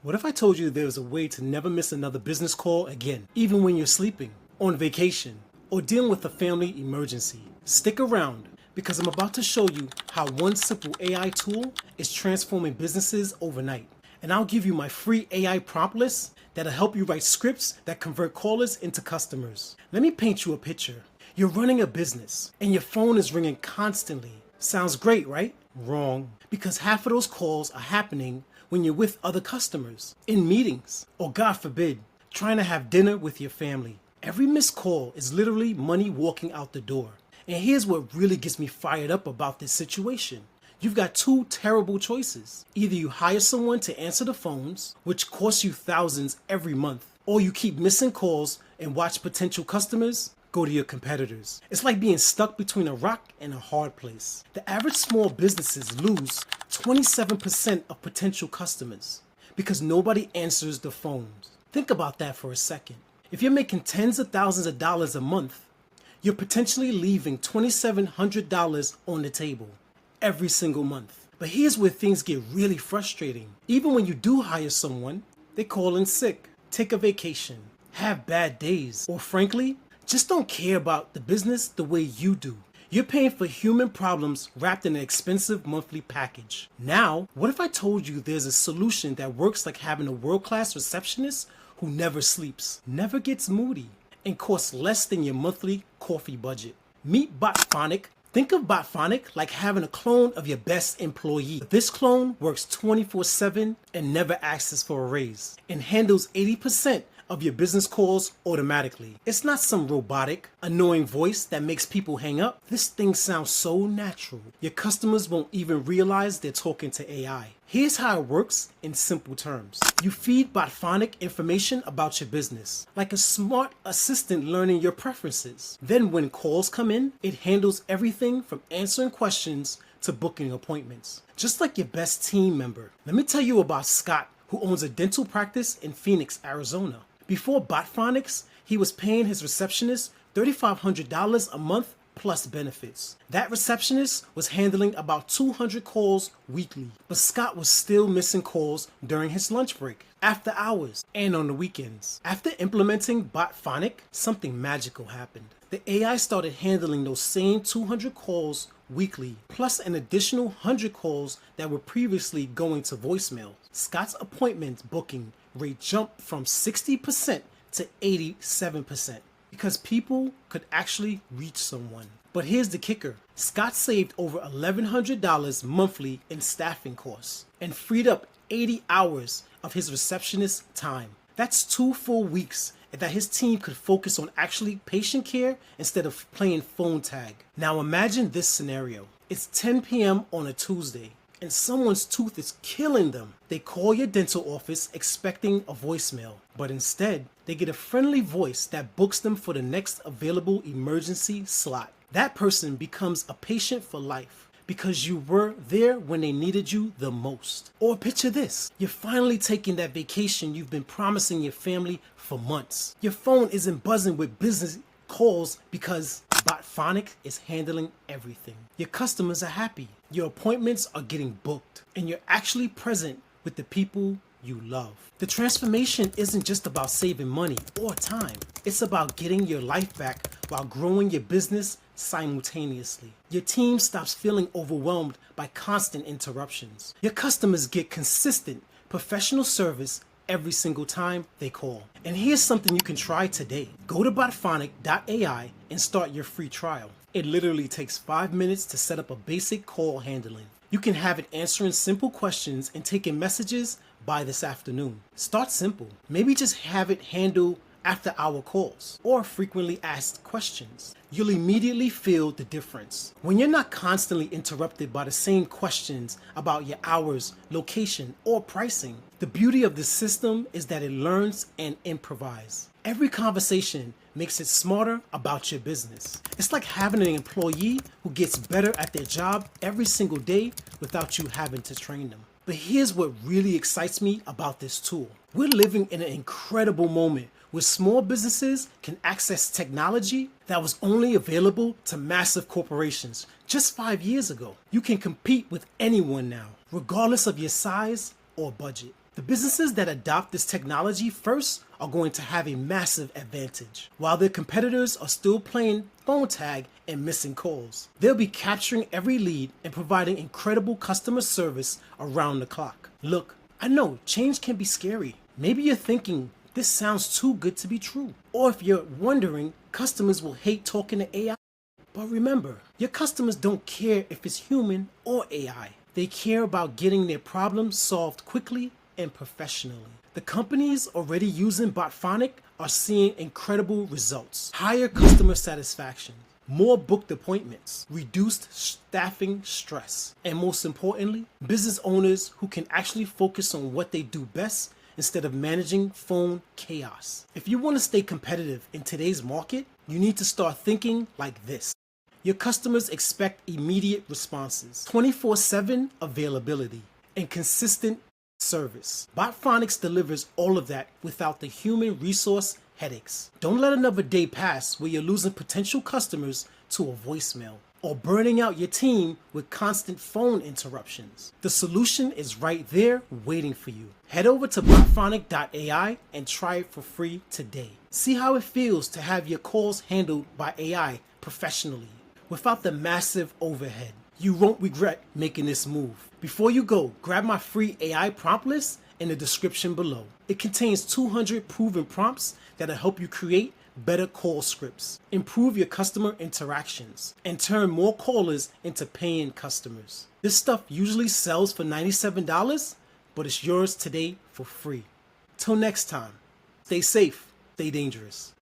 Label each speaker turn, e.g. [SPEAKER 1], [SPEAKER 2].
[SPEAKER 1] What if I told you there was a way to never miss another business call again, even when you're sleeping, on vacation, or dealing with a family emergency? Stick around, because I'm about to show you how one simple AI tool is transforming businesses overnight. And I'll give you my free AI prompt list that'll help you write scripts that convert callers into customers. Let me paint you a picture. You're running a business, and your phone is ringing constantly. Sounds great, right? Wrong. Because half of those calls are happening when you're with other customers, in meetings, or God forbid, trying to have dinner with your family. Every missed call is literally money walking out the door. And here's what really gets me fired up about this situation. You've got two terrible choices. Either you hire someone to answer the phones, which costs you thousands every month, or you keep missing calls and watch potential customers go to your competitors. It's like being stuck between a rock and a hard place. The average small businesses lose 27% of potential customers because nobody answers the phones. Think about that for a second. If you're making tens of thousands of dollars a month, you're potentially leaving $2,700 on the table every single month. But here's where things get really frustrating. Even when you do hire someone, they call in sick, take a vacation, have bad days, or frankly, just don't care about the business the way you do. You're paying for human problems wrapped in an expensive monthly package. Now, what if I told you there's a solution that works like having a world-class receptionist who never sleeps, never gets moody, and costs less than your monthly coffee budget? Meet Botphonic. Think of Botphonic like having a clone of your best employee. This clone works 24/7 and never asks for a raise, and handles 80% of your business calls automatically. It's not some robotic, annoying voice that makes people hang up. This thing sounds so natural. Your customers won't even realize they're talking to AI. Here's how it works in simple terms. You feed Botphonic information about your business, like a smart assistant learning your preferences. Then when calls come in, it handles everything from answering questions to booking appointments, just like your best team member. Let me tell you about Scott, who owns a dental practice in Phoenix, Arizona. Before Botphonics, he was paying his receptionist $3,500 a month plus benefits. That receptionist was handling about 200 calls weekly, but Scott was still missing calls during his lunch break, after hours, and on the weekends. After implementing Botphonic, something magical happened. The AI started handling those same 200 calls weekly, plus an additional 100 calls that were previously going to voicemail. Scott's appointment booking rate jumped from 60% to 87% because people could actually reach someone. But here's the kicker. Scott saved over $1,100 monthly in staffing costs and freed up 80 hours of his receptionist's time. That's 2 full weeks that his team could focus on actually patient care instead of playing phone tag. Now imagine this scenario. It's 10 p.m. on a Tuesday, and someone's tooth is killing them. They call your dental office expecting a voicemail, but instead, they get a friendly voice that books them for the next available emergency slot. That person becomes a patient for life because you were there when they needed you the most. Or picture this, you're finally taking that vacation you've been promising your family for months. Your phone isn't buzzing with business calls because Botphonic is handling everything. Your customers are happy, your appointments are getting booked, and you're actually present with the people you love. The transformation isn't just about saving money or time. It's about getting your life back while growing your business simultaneously. Your team stops feeling overwhelmed by constant interruptions. Your customers get consistent, professional service every single time they call. And here's something you can try today. Go to botphonic.ai and start your free trial. It literally takes 5 minutes to set up a basic call handling. You can have it answering simple questions and taking messages by this afternoon. Start simple. Maybe just have it handle after-hour calls or frequently asked questions. You'll immediately feel the difference. When you're not constantly interrupted by the same questions about your hours, location, or pricing, the beauty of the system is that it learns and improvises. Every conversation makes it smarter about your business. It's like having an employee who gets better at their job every single day without you having to train them. But here's what really excites me about this tool. We're living in an incredible moment where small businesses can access technology that was only available to massive corporations just 5 years ago. You can compete with anyone now, regardless of your size or budget. The businesses that adopt this technology first are going to have a massive advantage. While their competitors are still playing phone tag and missing calls, they'll be capturing every lead and providing incredible customer service around the clock. Look, I know change can be scary. Maybe you're thinking, this sounds too good to be true. Or if you're wondering, customers will hate talking to AI. But remember, your customers don't care if it's human or AI. They care about getting their problems solved quickly and professionally. The companies already using Botphonic are seeing incredible results. Higher customer satisfaction, more booked appointments, reduced staffing stress, and most importantly, business owners who can actually focus on what they do best instead of managing phone chaos. If you want to stay competitive in today's market, you need to start thinking like this. Your customers expect immediate responses, 24/7 availability, and consistent service. Botphonics delivers all of that without the human resource headaches. Don't let another day pass where you're losing potential customers to a voicemail or burning out your team with constant phone interruptions. The solution is right there waiting for you. Head over to botphonic.ai and try it for free today. See how it feels to have your calls handled by AI professionally without the massive overhead. You won't regret making this move. Before you go, grab my free AI prompt list in the description below. It contains 200 proven prompts that'll help you create better call scripts, improve your customer interactions, and turn more callers into paying customers. This stuff usually sells for $97, but it's yours today for free. Till next time, stay safe, stay dangerous.